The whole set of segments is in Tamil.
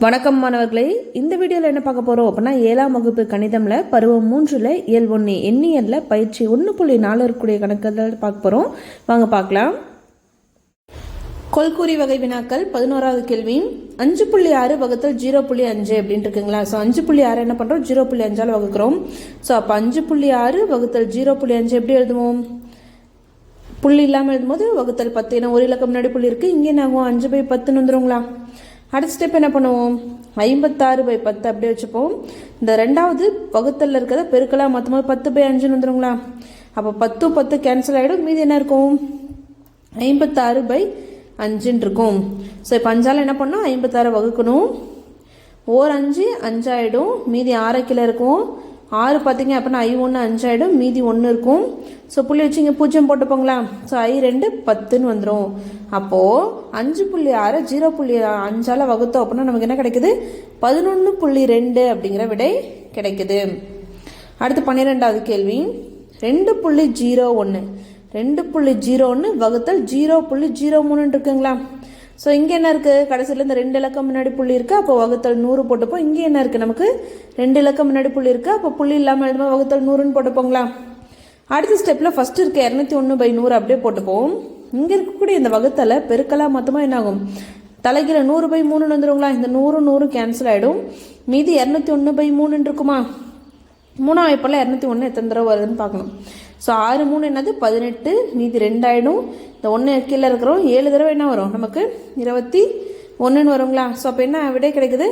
வணக்கம் மாணவர்களே, இந்த வீடியோவில் என்ன பார்க்க போகிறோம் அப்படின்னா 7ஆம் வகுப்பு கணிதமில் பருவம் 3ல் இயல் 1 எண்ணியலில் பயிற்சி 1.4 இருக்கக்கூடிய கணக்குகள் பார்க்க போகிறோம். வாங்க பார்க்கலாம். கொள்கூறி வகை வினாக்கள் 11வது கேள்வி 5.6 வகுத்தல் 0.5 அப்படின்னு இருக்குங்களா. ஸோ 5.6 என்ன பண்ணுறோம், 0.5ஆல் வகுக்கிறோம். ஸோ அப்போ 5.6 வகுத்தல் 0.5 எப்படி எழுதுவோம், புள்ளி இல்லாமல் எழுதும்போது வகுத்தல் 10. ஏன்னா ஒரு இலக்கம் முன்னாடி புள்ளி இருக்குது, இங்கே என்ன ஆகும் 5/10 வந்துடுங்களா. அடுத்த ஸ்டெப் என்ன பண்ணுவோம், 56/10 அப்படியே வச்சுப்போம். இந்த ரெண்டாவது வகுத்தலில் இருக்கிறத பெருக்கலாம் மொத்தமாக 10/5 வந்துடுங்களா. அப்போ 10 கேன்சல் ஆகிடும், மீதி என்ன இருக்கும் 56/5 இருக்கும். ஸோ இப்போ 5ஆல் என்ன பண்ணோம், 56 வகுக்கணும். 5 5 ஆகிடும், மீதி 6 கீழே இருக்கும். 6 பார்த்தீங்க அப்படின்னா I1 5 ஆகிடும், மீதி 1 இருக்கும். ஸோ புள்ளி வச்சு இங்கே 0 போட்டுப்போங்களா. ஸோ I2 10 வந்துடும். அப்போது 5.6 0.5ஆல் வகுத்தோம் அப்படின்னா நமக்கு என்ன கிடைக்குது, 11.2 அப்படிங்கிற விடை கிடைக்குது. அடுத்து 12வது கேள்வி 2.01 2.01 வகுத்தல் 0.03 இருக்குங்களா. ஸோ இங்கே என்ன இருக்குது, கடைசியில் இந்த 2 இலக்கம் முன்னாடி புள்ளி இருக்குது, அப்போ வகுத்தல் 100 போட்டுப்போம். இங்கே என்ன இருக்குது, நமக்கு 2 இலக்கம் முன்னாடி புள்ளி இருக்குது, அப்போ புள்ளி இல்லாமல் எழுதுமா வகுத்தல் 100ன்னு போட்டுப்போங்களா. அடுத்த ஸ்டெப்பில் ஃபஸ்ட்டு இருக்க 201/100 அப்படியே போட்டுப்போம். இங்கே இருக்கக்கூடிய இந்த வகுத்தலை பெருக்கலாம் மொத்தமாக என்ன ஆகும், தலைகீழ 100/3 வந்துடுங்களா. இந்த 100 கேன்சல் ஆகிடும், மீதி 201/3 இருக்குமா. 3ஆம் வாய்ப்பில் 201 எத்தனை தடவை வருதுன்னு பார்க்கணும். ஸோ 6 3 என்னது 18, மீதி 2 ஆகிடும். இந்த 1 கீழே இருக்கிறோம், 7 தடவை என்ன வரும் நமக்கு 21 வருங்களா. ஸோ அப்போ என்ன விடை கிடைக்குது,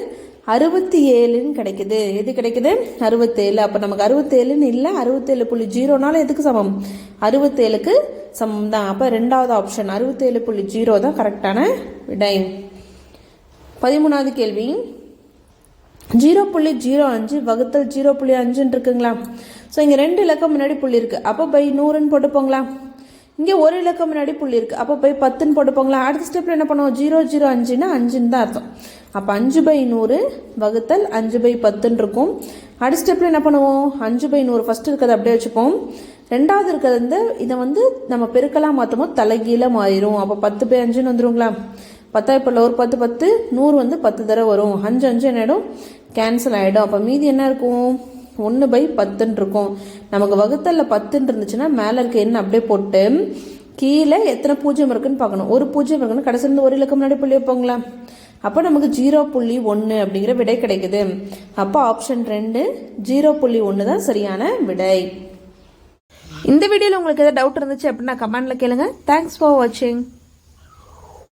67ன்னு கிடைக்குது. எது கிடைக்குது 67. அப்போ நமக்கு 67ன்னு இல்லை, 67.0 எதுக்கு சமம், 67க்கு சமம் தான். அப்போ ரெண்டாவது ஆப்ஷன் 67.0 தான் கரெக்டான விடை. 13வது கேள்வி 0.05 வகுத்தல் 0.5 இருக்குங்களா. ஸோ இங்கே 2 இலக்கம் முன்னாடி புள்ளி இருக்குது, அப்போ /100ன்னு போட்டுப்போங்களா. இங்கே ஒரு இலக்கம் முன்னாடி புள்ளி இருக்குது, அப்போ /10ன்னு போட்டுப்போங்களா. அடுத்த ஸ்டெப்பில் என்ன பண்ணுவோம், 0.05ன்னா 5ன்னு தான் அர்த்தம். அப்போ 5/100 வகுத்தல் 5/10 இருக்கும். அடுத்த ஸ்டெப்பில் என்ன பண்ணுவோம், 5/100 ஃபஸ்ட்டு இருக்கிறத அப்படியே வச்சுப்போம். ரெண்டாவது இருக்கிறது இதை நம்ம பெருக்கலாம் மாற்றமோ தலைகீழ மாறிடும். அப்போ 10/5 வந்துடுங்களா. 10 இப்போ ஒரு 10 10 100 10 தடவை வரும். 5 5 என்ன ஆகிடும், கேன்சல் ஆகிடும். அப்போ மீதி என்ன இருக்கும் 1/10 இருக்கும். நமக்கு வகுத்தலில் 10 இருந்துச்சுன்னா மேலே இருக்க எண்ணெய் அப்படியே போட்டு கீழே எத்தனை 0 இருக்குன்னு பார்க்கணும். ஒரு 0 இருக்குன்னு கடைசியிலேருந்து ஒரு இலக்கம் முன்னாடி புள்ளி வைப்போங்களா. அப்போ நமக்கு 0.1 அப்படிங்கிற விடை கிடைக்குது. அப்போ ஆப்ஷன் 2 0.1 தான் சரியான விடை. இந்த வீடியோவில் உங்களுக்கு ஏதாவது டவுட் இருந்துச்சு அப்படின்னா கமெண்ட்ல கேளுங்க. தேங்க்ஸ் ஃபார் வாட்சிங்.